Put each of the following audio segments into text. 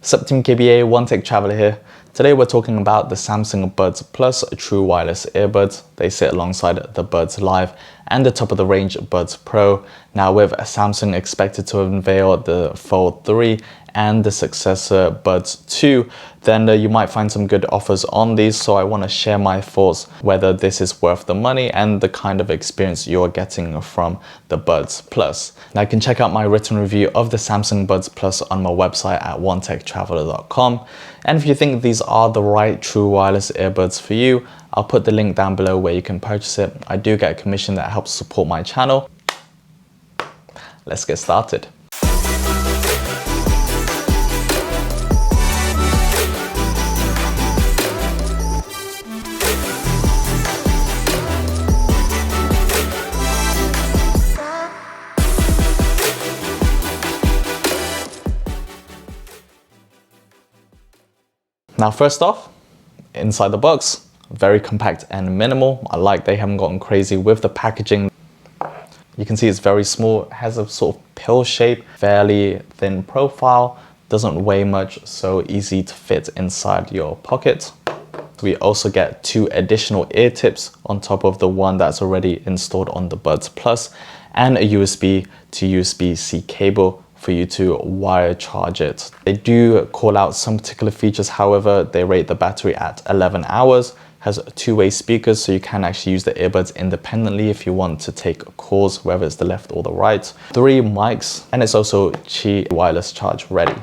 Sup Team KBA, One Tech Traveler here. Today we're talking about the Samsung Buds Plus True Wireless Earbuds. They sit alongside the Buds Live and the top of the range Buds Pro. Now with Samsung expected to unveil the Fold 3 and the successor Buds 2, then you might find some good offers on these. So I want to share my thoughts whether this is worth the money and the kind of experience you're getting from the Buds Plus. Now you can check out my written review of the Samsung Buds Plus on my website at onetechtraveler.com. And if you think these are the right true wireless earbuds for you, I'll put the link down below where you can purchase it. I do get a commission that helps support my channel. Let's get started. Now first off, inside the box, very compact and minimal. I like they haven't gotten crazy with the packaging. You can see it's very small, it has a sort of pill shape, fairly thin profile, doesn't weigh much, so easy to fit inside your pocket. We also get 2 additional ear tips on top of the one that's already installed on the Buds Plus, and a USB to USB-C cable for you to wire charge it. They do call out some particular features, however, they rate the battery at 11 hours, has 2-way speakers, so you can actually use the earbuds independently if you want to take calls, whether it's the left or the right. 3 mics, and it's also Qi wireless charge ready.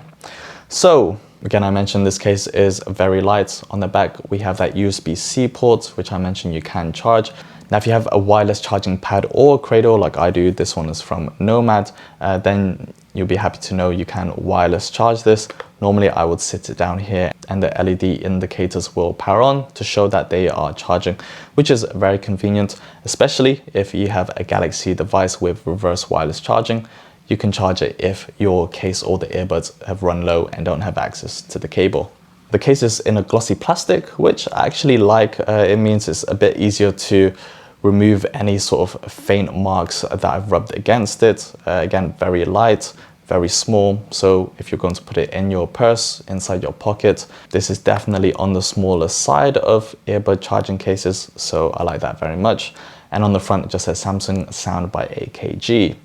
So, again, I mentioned this case is very light. On the back, we have that USB-C port, which I mentioned you can charge. Now, if you have a wireless charging pad or a cradle like I do, this one is from Nomad, then you'll be happy to know you can wireless charge this. Normally, I would sit it down here and the LED indicators will power on to show that they are charging, which is very convenient, especially if you have a Galaxy device with reverse wireless charging. You can charge it if your case or the earbuds have run low and don't have access to the cable. The case is in a glossy plastic, which I actually like. It means it's a bit easier to remove any sort of faint marks that I've rubbed against it. Again, very light, very small. So if you're going to put it in your purse, inside your pocket, this is definitely on the smaller side of earbud charging cases. So I like that very much. And on the front, it just says Samsung Sound by AKG.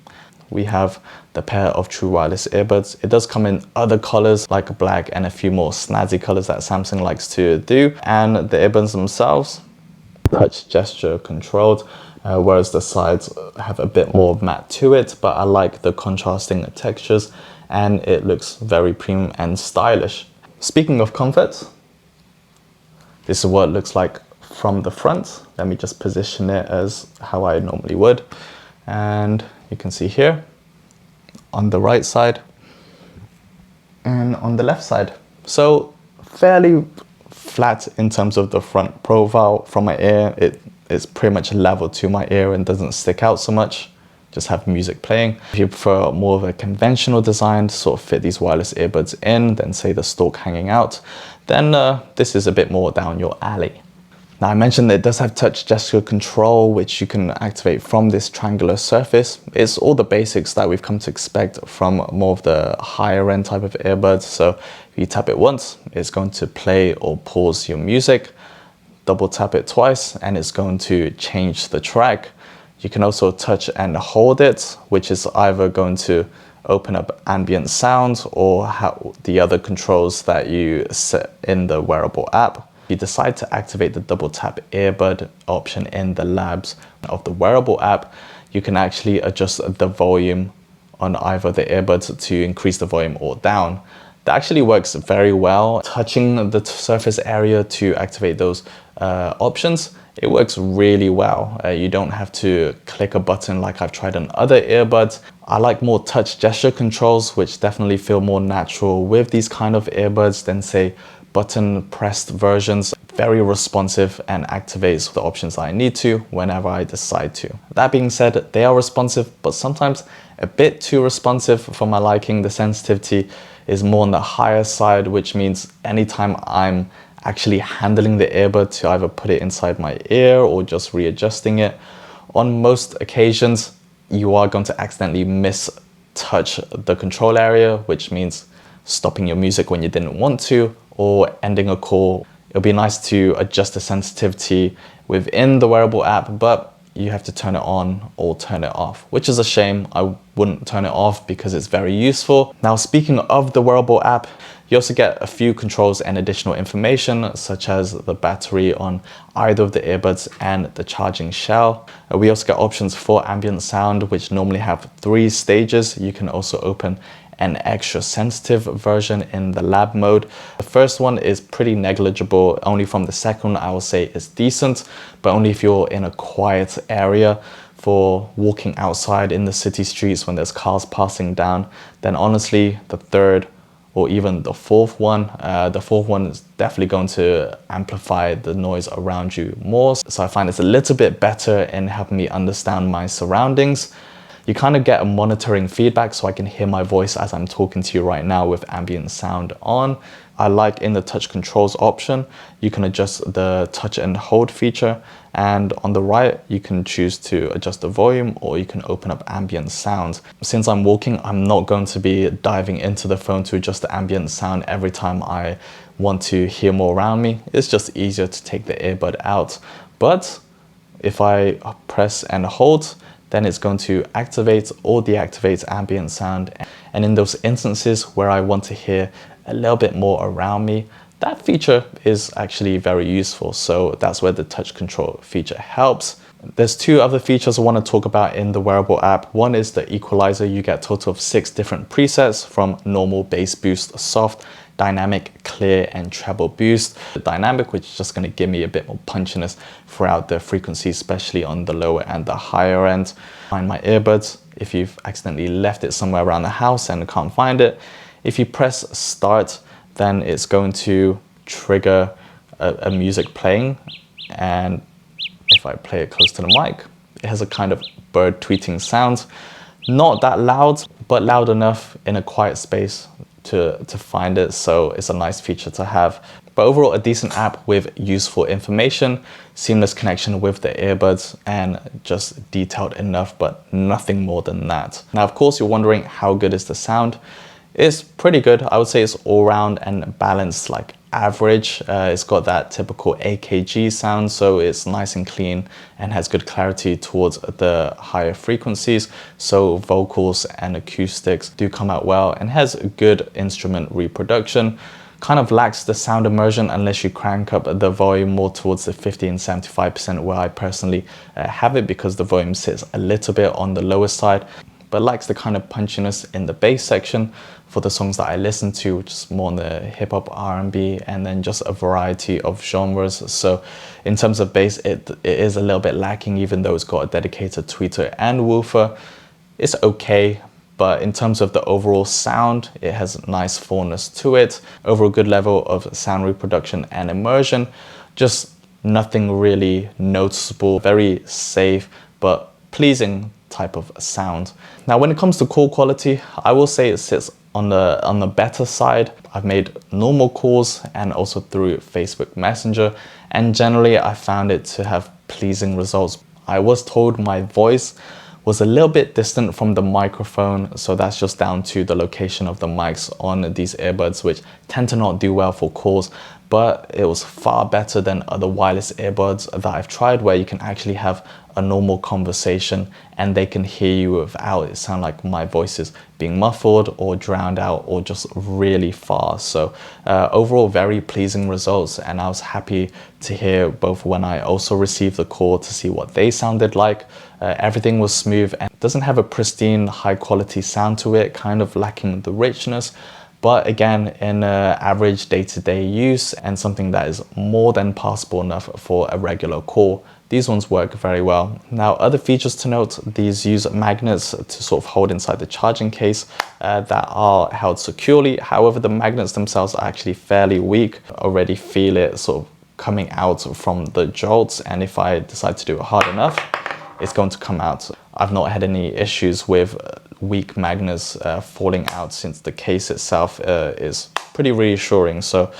We have the pair of true wireless earbuds. It does come in other colors like black and a few more snazzy colors that Samsung likes to do. And the earbuds themselves, touch gesture controlled, whereas the sides have a bit more matte to it, but I like the contrasting textures and it looks very premium and stylish. Speaking of comfort, this is what it looks like from the front. Let me just position it as how I normally would. And you can see here on the right side and on the left side. So fairly flat in terms of the front profile from my ear. It's pretty much level to my ear and doesn't stick out so much. Just have music playing. If you prefer more of a conventional design to sort of fit these wireless earbuds in, than say the stalk hanging out, then this is a bit more down your alley. Now I mentioned that it does have touch gesture control, which you can activate from this triangular surface. It's all the basics that we've come to expect from more of the higher end type of earbuds. So if you tap it once, it's going to play or pause your music. Double tap it twice and it's going to change the track. You can also touch and hold it, which is either going to open up ambient sounds or the other controls that you set in the wearable app. If you decide to activate the double tap earbud option in the labs of the wearable app, you can actually adjust the volume on either the earbuds to increase the volume or down. That actually works very well. Touching the surface area to activate those options, it works really well. You don't have to click a button like I've tried on other earbuds. I like more touch gesture controls, which definitely feel more natural with these kind of earbuds than say button pressed versions. Very responsive and activates the options I need to whenever I decide to. That being said, they are responsive, but sometimes a bit too responsive for my liking. The sensitivity is more on the higher side, which means anytime I'm actually handling the earbud to either put it inside my ear or just readjusting it, on most occasions you are going to accidentally touch the control area, which means stopping your music when you didn't want to, or ending a call. It'll be nice to adjust the sensitivity within the wearable app, but you have to turn it on or turn it off, which is a shame. I wouldn't turn it off because it's very useful. Now, speaking of the wearable app, you also get a few controls and additional information, such as the battery on either of the earbuds and the charging shell. We also get options for ambient sound, which normally have 3 stages. You can also open an extra sensitive version in the lab mode. The first one is pretty negligible. Only from the second I will say is decent, but only if you're in a quiet area. For walking outside in the city streets when there's cars passing down, then honestly the third or even the fourth one is definitely going to amplify the noise around you more. So I find it's a little bit better in helping me understand my surroundings. You kind of get a monitoring feedback, so I can hear my voice as I'm talking to you right now with ambient sound on. I like in the touch controls option, you can adjust the touch and hold feature, and on the right, you can choose to adjust the volume or you can open up ambient sound. Since I'm walking, I'm not going to be diving into the phone to adjust the ambient sound every time I want to hear more around me. It's just easier to take the earbud out. But if I press and hold, then it's going to activate or deactivate ambient sound. And in those instances where I want to hear a little bit more around me, that feature is actually very useful. So that's where the touch control feature helps. There's 2 other features I want to talk about in the wearable app. One is the equalizer. You get a total of 6 different presets, from normal, bass boost, soft, dynamic, clear, and treble boost. The dynamic, which is just going to give me a bit more punchiness throughout the frequency, especially on the lower and the higher end. Find my earbuds. If you've accidentally left it somewhere around the house and can't find it, if you press start, then it's going to trigger a music playing. And if I play it close to the mic, it has a kind of bird tweeting sound. Not that loud, but loud enough in a quiet space to find it. So it's a nice feature to have. But overall, a decent app with useful information, seamless connection with the earbuds, and just detailed enough, but nothing more than that. Now, of course, you're wondering how good is the sound? It's pretty good. I would say it's all round and balanced, like average. It's got that typical AKG sound, so it's nice and clean and has good clarity towards the higher frequencies. So vocals and acoustics do come out well, and has good instrument reproduction. Kind of lacks the sound immersion unless you crank up the volume more towards the 50 and 75%, where I personally have it, because the volume sits a little bit on the lower side, but likes the kind of punchiness in the bass section for the songs that I listen to, which is more on the hip hop, R&B, and then just a variety of genres. So in terms of bass, it is a little bit lacking, even though it's got a dedicated tweeter and woofer. It's okay, but in terms of the overall sound, it has a nice fullness to it. Overall good level of sound reproduction and immersion, just nothing really noticeable. Very safe, but pleasing type of sound. Now, when it comes to call quality, I will say it sits on the better side. I've made normal calls and also through Facebook Messenger, and generally I found it to have pleasing results. I was told my voice was a little bit distant from the microphone, so that's just down to the location of the mics on these earbuds, which tend to not do well for calls. But it was far better than other wireless earbuds that I've tried, where you can actually have a normal conversation and they can hear you without it sound like my voice is being muffled or drowned out or just really far. So overall, very pleasing results, and I was happy to hear both when I also received the call to see what they sounded like. Everything was smooth and doesn't have a pristine high quality sound to it, kind of lacking the richness. But again, in average day-to-day use and something that is more than passable enough for a regular call, these ones work very well. Now, other features to note, these use magnets to sort of hold inside the charging case that are held securely. However, the magnets themselves are actually fairly weak. I already feel it sort of coming out from the jolts, and if I decide to do it hard enough, it's going to come out. I've not had any issues with weak magnets falling out, since the case itself is pretty reassuring. So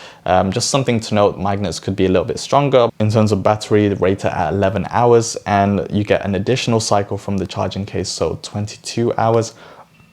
just something to note, magnets could be a little bit stronger. In terms of battery, rated at 11 hours, and you get an additional cycle from the charging case, so 22 hours.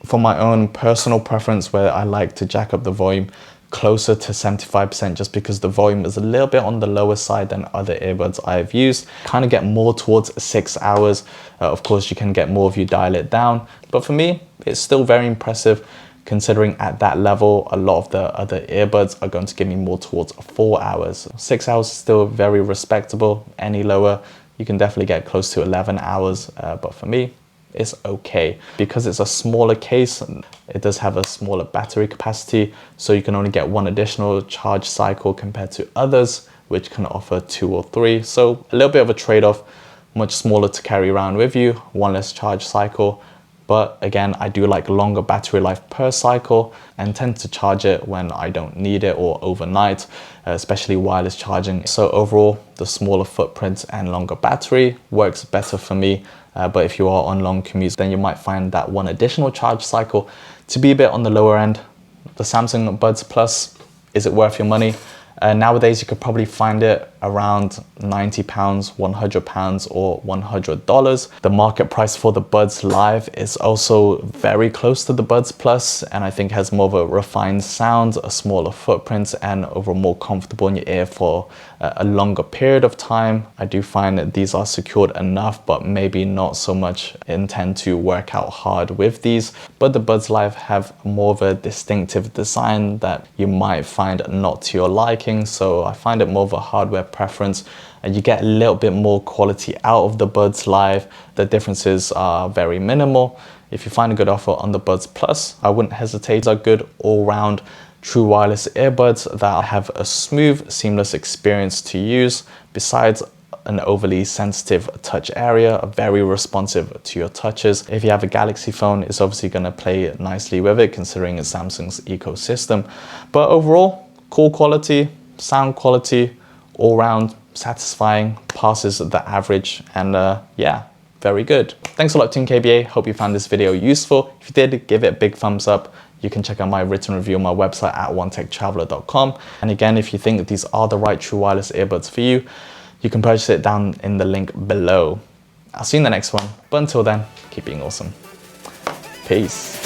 for my own personal preference, where I like to jack up the volume closer to 75%, just because the volume is a little bit on the lower side than other earbuds I've used. Kind of get more towards 6 hours. Of course, you can get more if you dial it down, but for me, it's still very impressive, considering at that level, a lot of the other earbuds are going to give me more towards 4 hours. 6 hours is still very respectable. Any lower, you can definitely get close to 11 hours, but for me, it's okay. Because it's a smaller case, it does have a smaller battery capacity, so you can only get one additional charge cycle compared to others, which can offer 2 or 3. So a little bit of a trade-off, much smaller to carry around with you, one less charge cycle. But again, I do like longer battery life per cycle and tend to charge it when I don't need it or overnight, especially wireless charging. So overall, the smaller footprint and longer battery works better for me. But if you are on long commutes, then you might find that one additional charge cycle to be a bit on the lower end. The Samsung Buds Plus, is it worth your money? Nowadays, you could probably find it around £90, £100 or $100. The market price for the Buds Live is also very close to the Buds Plus, and I think has more of a refined sound, a smaller footprint, and overall more comfortable in your ear for a longer period of time. I do find that these are secured enough, but maybe not so much intend to work out hard with these. But the Buds Live have more of a distinctive design that you might find not to your liking. So I find it more of a hardware preference, and you get a little bit more quality out of the Buds Live. The differences are very minimal. If you find a good offer on the Buds Plus, I wouldn't hesitate. They're good all-round true wireless earbuds that have a smooth, seamless experience to use. Besides an overly sensitive touch area, very responsive to your touches. If you have a Galaxy phone, it's obviously going to play nicely with it, considering it's Samsung's ecosystem. But overall, cool quality, sound quality, all round satisfying, passes the average, and yeah, very good. Thanks a lot, Team KBA. Hope you found this video useful. If you did, give it a big thumbs up. You can check out my written review on my website at onetechtraveler.com. And again, if you think that these are the right true wireless earbuds for you, you can purchase it down in the link below. I'll see you in the next one. But until then, keep being awesome. Peace.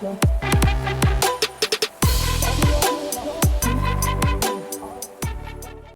No.